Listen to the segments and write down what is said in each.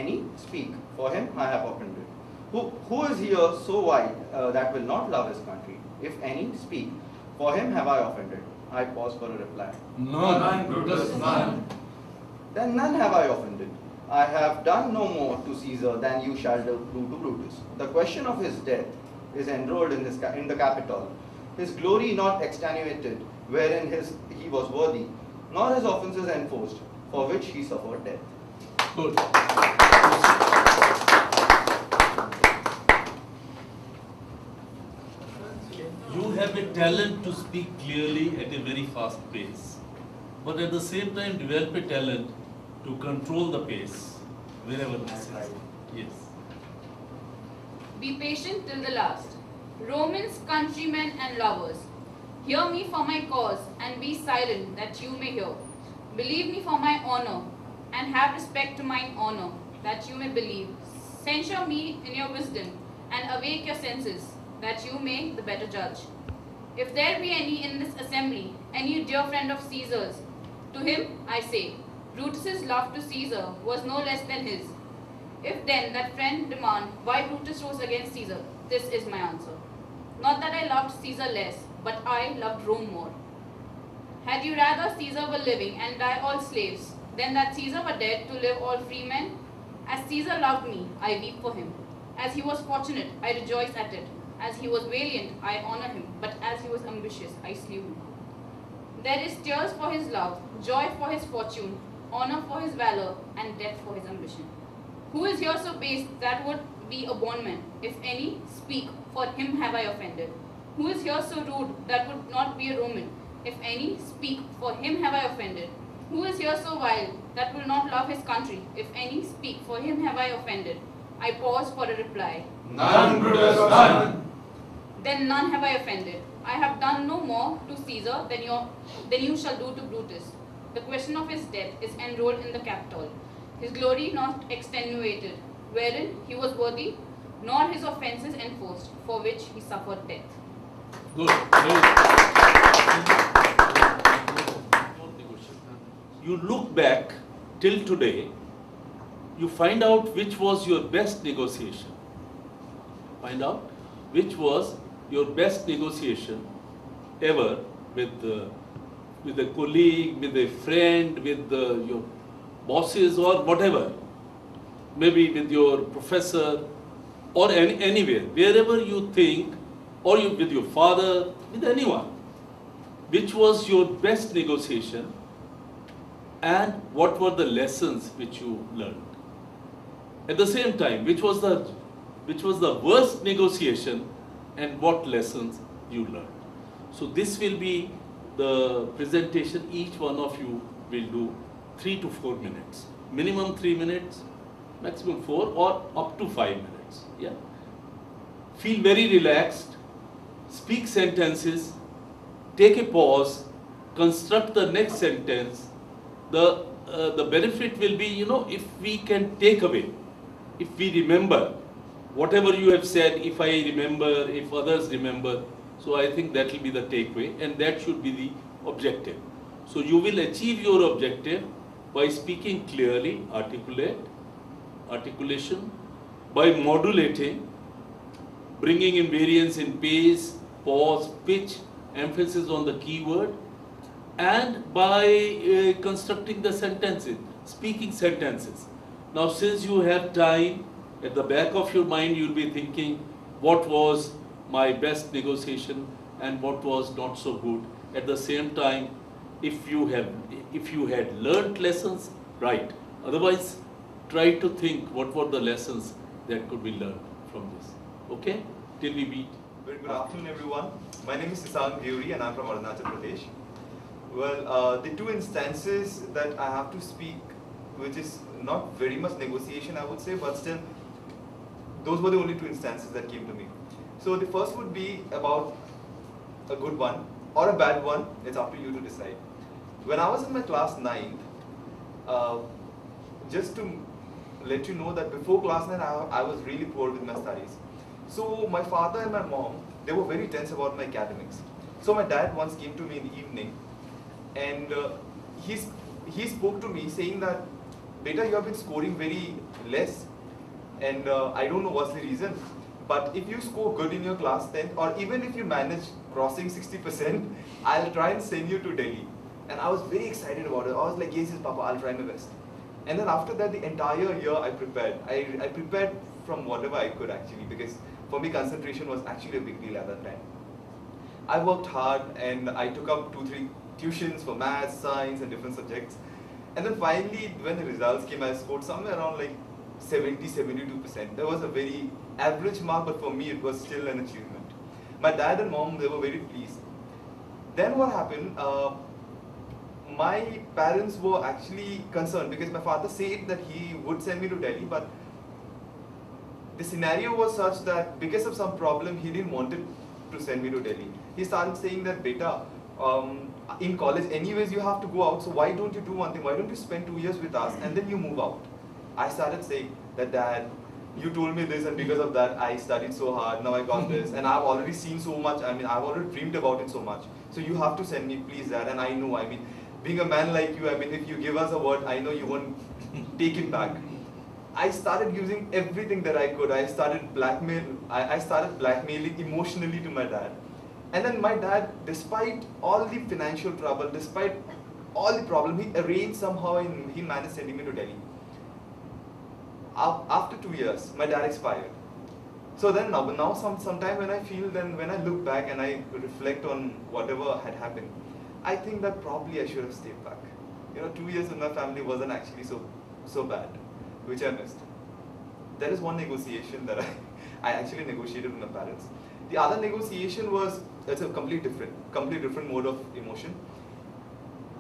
any speak, for him I have offended. Who is here so wide that will not love his country? If any speak, for him have I offended. I pause for a reply. None, Brutus, none. Then none have I offended. I have done no more to Caesar than you shall do to Brutus. The question of his death is enrolled in the Capitol. His glory not extenuated, wherein he was worthy, nor his offences enforced, for which he suffered death. Good. You have a talent to speak clearly at a very fast pace, but at the same time develop a talent to control the pace wherever necessary. Yes. Be patient till the last. Romans, countrymen and lovers, hear me for my cause and be silent that you may hear. Believe me for my honor and have respect to mine honor that you may believe. Censure me in your wisdom and awake your senses that you may the better judge. If there be any in this assembly, any dear friend of Caesar's, to him I say, Brutus's love to Caesar was no less than his. If then that friend demand why Brutus rose against Caesar, this is my answer. Not that I loved Caesar less, but I loved Rome more. Had you rather Caesar were living and die all slaves, than that Caesar were dead to live all free men? As Caesar loved me, I weep for him. As he was fortunate, I rejoice at it. As he was valiant, I honor him. But as he was ambitious, I slew him. There is tears for his love, joy for his fortune, honor for his valor, and death for his ambition. Who is here so base that would be a bondman? If any, speak, for him have I offended. Who is here so rude that would not be a Roman? If any, speak, for him have I offended. Who is here so vile that will not love his country? If any, speak, for him have I offended. I pause for a reply. None, Brutus, none. Then none have I offended. I have done no more to Caesar than you shall do to Brutus. The question of his death is enrolled in the Capitol. His glory not extenuated, wherein he was worthy, nor his offences enforced, for which he suffered death. Good. You look back till today, you find out which was your best negotiation. Find out which was your best negotiation ever with a colleague, with a friend, with your bosses or whatever. Maybe with your professor or anywhere, wherever you think, or with your father, with anyone. Which was your best negotiation and what were the lessons which you learned? At the same time, which was the worst negotiation and what lessons you learned? So this will be the presentation. Each one of you will do 3 to 4 minutes. Minimum 3 minutes, maximum 4 or up to 5 minutes. Yeah. Feel very relaxed, speak sentences, take a pause, construct the next sentence. The benefit will be, if we can take away, if we remember whatever you have said, if I remember, if others remember, so I think that will be the takeaway and that should be the objective. So you will achieve your objective by speaking clearly, articulation, by modulating, bringing in variance in pace, pause, pitch, emphasis on the keyword, and by constructing the sentences, speaking sentences. Now since you have time, at the back of your mind you will be thinking what was my best negotiation and what was not so good. At the same time, if you had learnt lessons, right. Otherwise, try to think what were the lessons that could be learned from this. Okay? Till we meet. Very good afternoon, everyone. My name is Kakri and I'm from Arunachal Pradesh. Well, the two instances that I have to speak, which is not very much negotiation, I would say, but still, those were the only two instances that came to me. So the first would be about a good one or a bad one. It's up to you to decide. When I was in my class 9th, just to let you know that before class 9, I was really poor with my studies. So my father and my mom, they were very tense about my academics. So my dad once came to me in the evening and he spoke to me saying that beta, you have been scoring very less, and I don't know what's the reason. But if you score good in your class 10th, or even if you manage crossing 60%, I'll try and send you to Delhi. And I was very excited about it. I was like, yes, yes, Papa, I'll try my best. And then after that, the entire year I prepared. I prepared from whatever I could actually, because for me concentration was actually a big deal at that time. I worked hard and I took up 2-3 tuitions for maths, science and different subjects. And then finally, when the results came, I scored somewhere around like 70-72%. That was a very average mark, but for me it was still an achievement. My dad and mom, they were very pleased. Then what happened, my parents were actually concerned because my father said that he would send me to Delhi, but the scenario was such that because of some problem, he didn't want it to send me to Delhi. He started saying that, beta, in college anyways you have to go out, so why don't you do one thing, why don't you spend 2 years with us and then you move out? I started saying that, Dad, you told me this and because of that I studied so hard, now I got this and I've already seen so much, I mean I've already dreamed about it so much, so you have to send me, please, Dad. And I know, I mean, being a man like you, I mean, if you give us a word, I know you won't take it back. I started using everything that I could. I started blackmailing emotionally to my dad. And then my dad, despite all the financial trouble, despite all the problem, he arranged somehow and he managed sending me to Delhi. After 2 years, my dad expired. So then now sometime when I feel, then when I look back and I reflect on whatever had happened, I think that probably I should have stayed back. 2 years with my family wasn't actually so bad, which I missed. There is one negotiation that I actually negotiated with my parents. The other negotiation was, it's a completely different mode of emotion.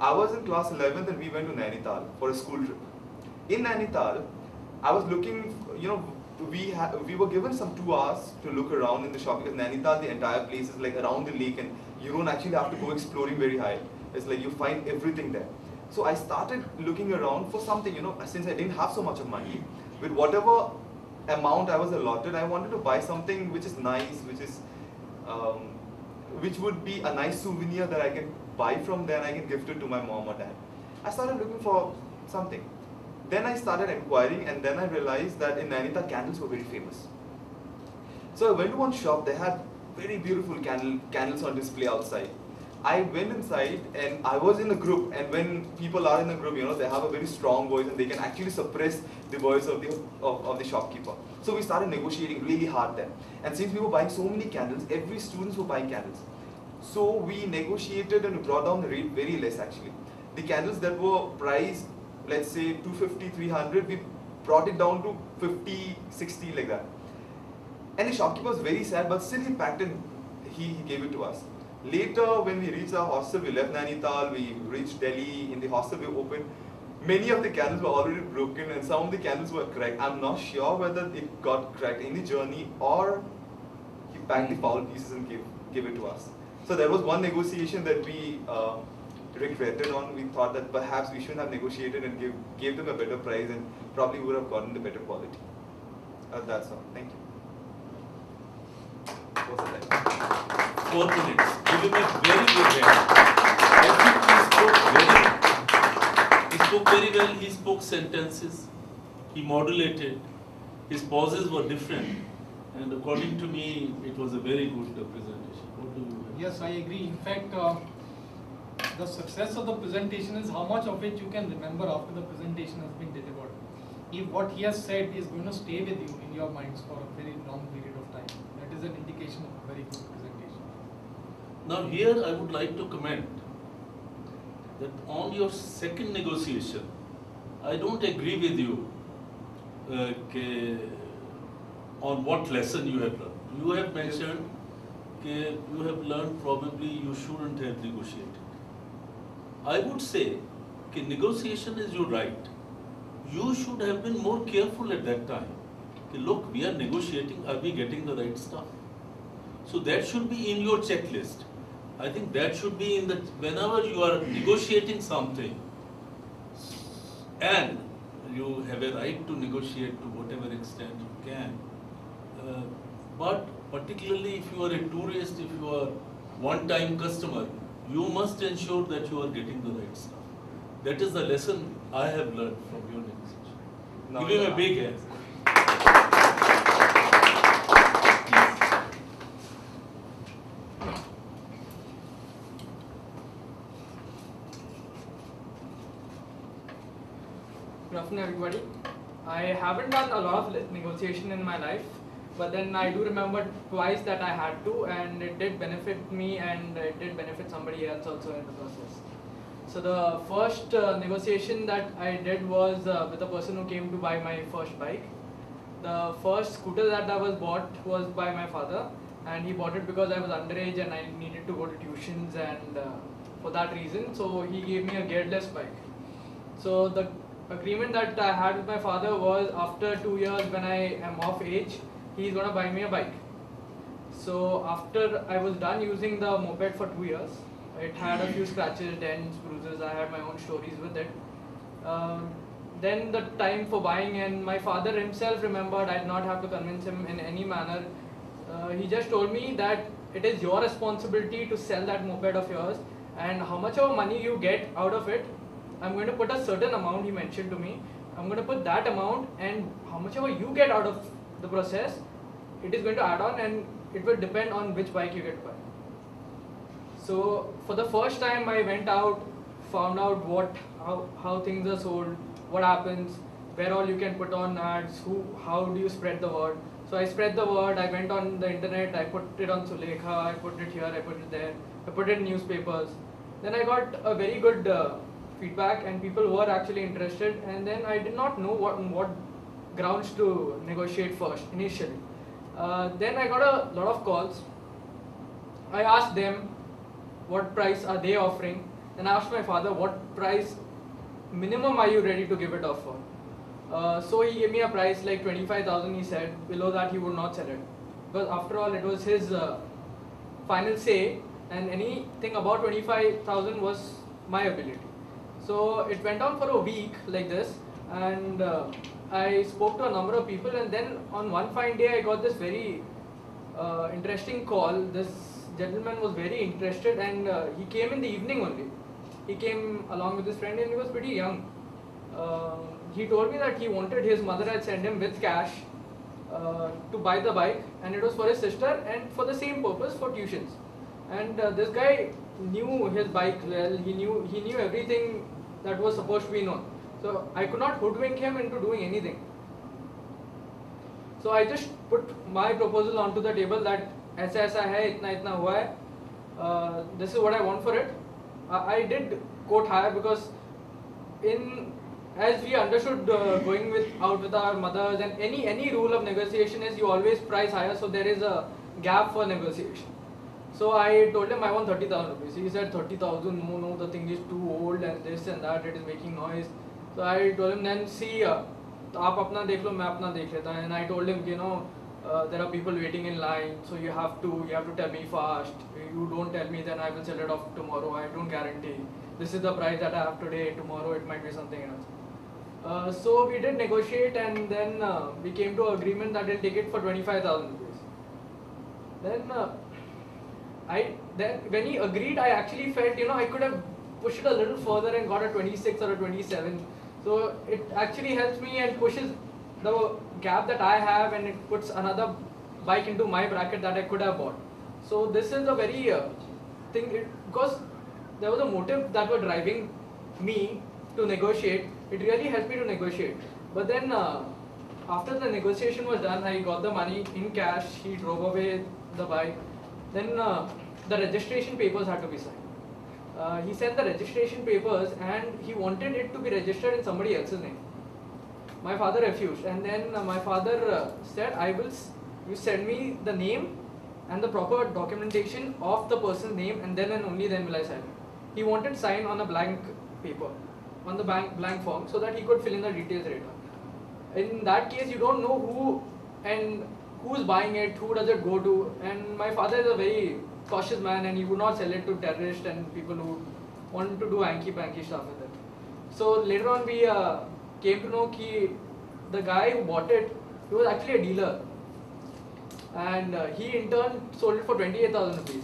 I was in class 11th and we went to Nainital for a school trip. In Nainital, I was looking, we were given some 2 hours to look around in the shop because Nainital, the entire place is like around the lake and you don't actually have to go exploring very high. It's like you find everything there. So I started looking around for something, since I didn't have so much of money, with whatever amount I was allotted, I wanted to buy something which is nice, which would be a nice souvenir that I can buy from there and I can gift it to my mom or dad. I started looking for something. Then I started inquiring and then I realized that in Nainital candles were very famous. So I went to one shop, they had very beautiful candles on display outside. I went inside and I was in a group, and when people are in a group, they have a very strong voice and they can actually suppress the voice of the shopkeeper. So we started negotiating really hard there. And since we were buying so many candles, every students were buying candles. So we negotiated and we brought down the rate very less actually. The candles that were priced, let's say 250, 300, we brought it down to 50, 60 like that. And the shopkeeper was very sad, but still he packed it, he gave it to us. Later, when we reached our hostel, we left Nainital, we reached Delhi. In the hostel we opened, many of the candles were already broken and some of the candles were cracked. I'm not sure whether it got cracked in the journey or he packed the foul pieces and gave it to us. So there was one negotiation that we regretted on. We thought that perhaps we shouldn't have negotiated and gave them a better price and probably would have gotten the better quality. That's all. Thank you. What's the time? 4 minutes. Give him a very good hand. I think he spoke very well, he spoke sentences, he modulated, his pauses were different, and according to me, it was a very good presentation. What do you think? Yes, I agree. In fact, the success of the presentation is how much of it you can remember after the presentation has been delivered. If what he has said is going to stay with you in your minds for a very long period of time, that is an indication of a very good presentation. Now here I would like to comment that on your second negotiation, I don't agree with you on what lesson you have learned. You have mentioned you have learned probably you shouldn't have negotiated. I would say negotiation is your right. You should have been more careful at that time. Look, we are negotiating, are we getting the right stuff? So that should be in your checklist. I think that should be in the, whenever you are negotiating something, and you have a right to negotiate to whatever extent you can. But particularly if you are a tourist, if you are one-time customer, you must ensure that you are getting the right stuff. That is the lesson I have learned from your negotiation. Now, Give him a big hand. Good afternoon, everybody. I haven't done a lot of negotiation in my life, but then I do remember twice that I had to, and it did benefit me and it did benefit somebody else also in the process. So the first negotiation that I did was with a person who came to buy my first bike. The first scooter that I was bought was by my father, and he bought it because I was underage and I needed to go to tuitions, and for that reason, so he gave me a gearless bike. So the agreement that I had with my father was after 2 years when I am of age, he's gonna buy me a bike. So after I was done using the moped for 2 years, it had a few scratches, dents, bruises, I had my own stories with it. Then the time for buying, and my father himself remembered, I did not have to convince him in any manner. He just told me that it is your responsibility to sell that moped of yours, and how much of money you get out of it, I'm going to put a certain amount, he mentioned to me. I'm going to put that amount, and how much ever you get out of the process, it is going to add on, and it will depend on which bike you get to buy. So for the first time I went out, found out how things are sold, what happens, where all you can put on ads, how do you spread the word. So I spread the word, I went on the internet, I put it on Sulekha, I put it here, I put it there, I put it in newspapers. Then I got a very good feedback, and people were actually interested, and then I did not know what grounds to negotiate first initially. Then I got a lot of calls. I asked them what price are they offering, and I asked my father what price minimum are you ready to give it off for. So he gave me a price like 25,000, he said. Below that he would not sell it, because after all it was his final say, and anything about 25,000 was my ability. So it went on for a week like this, and I spoke to a number of people, and then on one fine day I got this very interesting call. This gentleman was very interested, and he came in the evening only. He came along with his friend, and he was pretty young. He told me that he wanted, his mother had sent him with cash to buy the bike, and it was for his sister and for the same purpose, for tuitions. And this guy knew his bike well. He knew everything that was supposed to be known. So I could not hoodwink him into doing anything. So I just put my proposal onto the table that ऐसा ऐसा है, इतना इतना हुआ है, this is what I want for it. I did quote higher because as we understood going out with our mothers, and any rule of negotiation is you always price higher, so there is a gap for negotiation. So I told him I want 30,000 rupees. He said 30,000, no, the thing is too old and this and that, it is making noise. So I told him, then see, आप अपना देख लो, मैं अपना देख लेता. And I told him, there are people waiting in line, so you have to tell me fast. You don't tell me, then I will sell it off tomorrow. I don't guarantee. This is the price that I have today. Tomorrow it might be something else. So we did negotiate, and then we came to an agreement that he'll take it for 25,000 rupees. Then when he agreed, I actually felt, I could have pushed it a little further and got a 26 or a 27. So it actually helps me and pushes the gap that I have, and it puts another bike into my bracket that I could have bought. So this is a very thing, because there was a motive that was driving me to negotiate. It really helped me to negotiate. But then after the negotiation was done, I got the money in cash. He drove away the bike. Then the registration papers had to be signed. He sent the registration papers, and he wanted it to be registered in somebody else's name. My father refused, and then my father said, you send me the name and the proper documentation of the person's name, and then and only then will I sign it. He wanted sign on a blank paper, on the blank form, so that he could fill in the details later. In that case, you don't know who and who's buying it, who does it go to, and my father is a very cautious man, and he would not sell it to terrorists and people who want to do hanky-panky stuff with it. So later on we came to know that the guy who bought it, he was actually a dealer, and he in turn sold it for 28,000 rupees.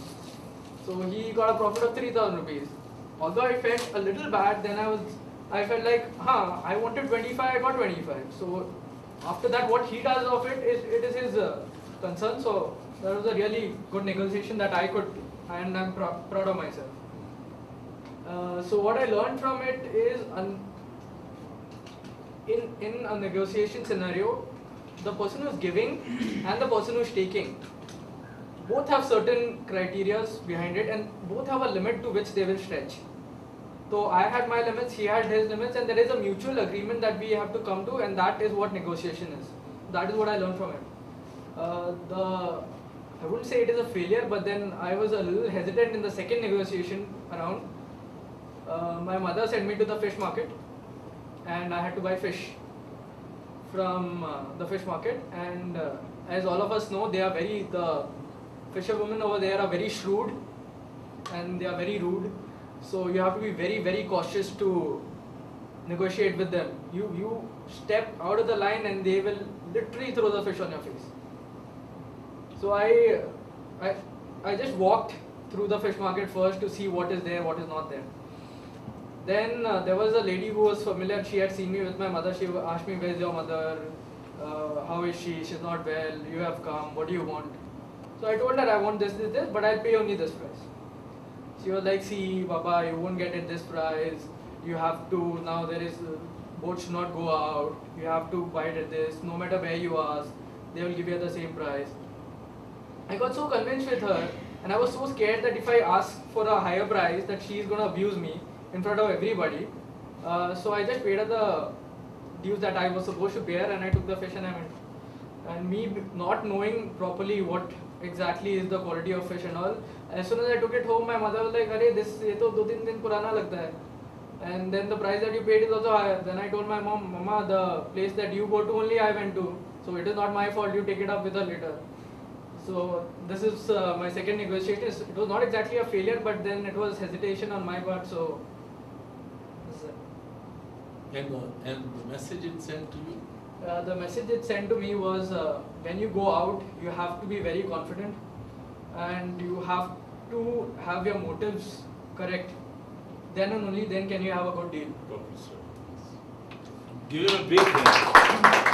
So he got a profit of 3,000 rupees. Although I felt a little bad, then I was I felt like, I wanted 25, I got 25. So after that, what he does of it is his concern. So that was a really good negotiation that I could, and I'm proud of myself. So what I learned from it is, in a negotiation scenario, the person who's giving and the person who's taking both have certain criteria behind it, and both have a limit to which they will stretch. So I had my limits, he had his limits, and there is a mutual agreement that we have to come to, and that is what negotiation is. That is what I learned from it. I wouldn't say it is a failure, but then I was a little hesitant in the second negotiation around. My mother sent me to the fish market, and I had to buy fish from the fish market. And as all of us know, the fisherwomen over there are very shrewd, and they are very rude. So you have to be very, very cautious to negotiate with them. You step out of the line, and they will literally throw the fish on your face. So I just walked through the fish market first to see what is there, what is not there. Then there was a lady who was familiar. She had seen me with my mother. She asked me, "Where's your mother? How is she? She's not well. You have come. What do you want?" So I told her, "I want this, but I'll pay only this price." She was like, "See, Baba, you won't get it this price. You have to, now there is, boat should not go out. You have to buy it at this. No matter where you ask, they will give you the same price." I got so convinced with her, and I was so scared that if I ask for a higher price, that she is going to abuse me in front of everybody. So I just paid her the dues that I was supposed to bear, and I took the fish and I went. And me not knowing properly what exactly is the quality of fish and all, as soon as I took it home, my mother was like, "Arey, this ye to 2-3 din purana lagta hai. And then the price that you paid is also higher." Then I told my mom, "Mama, the place that you go to only I went to. So it is not my fault, you take it up with her later." So this is my second negotiation. It was not exactly a failure, but then it was hesitation on my part. So this is it. And the message it sent to you? The message it sent to me was, when you go out, you have to be very confident, and you have to have your motives correct. Then and only then can you have a good deal. Give him a big hand.